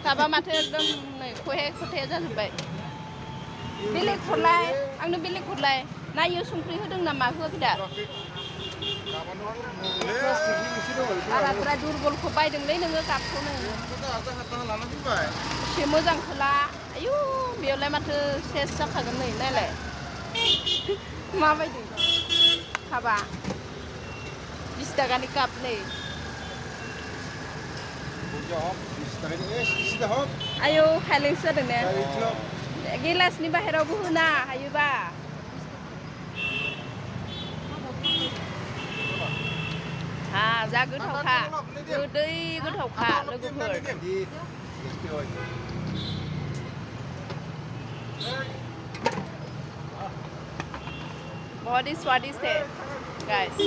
काबा माथो एकदम नै खहे खथे जाजोब्बाय बेलेग हरलाय आंनो बेलेग हरलाय नायो संख्रि होदों नामा होआखै दा आराद्रा दुरबलखौ बायदोंलै नोङो कापखौनो एसे मोजांखौ ला आयु बेयावलाय माथो सेस जाखागोन नै नायलाय माबायदि कापा 20 टाकानि काप नै आयौ खायलेंसो जादों ने गिलासनि बाहेरावबो होना हायोबा हा जा गोथावखा गोदै गोथावखा लोगोफोर बहुत ही स्वादिष्ट है गाइस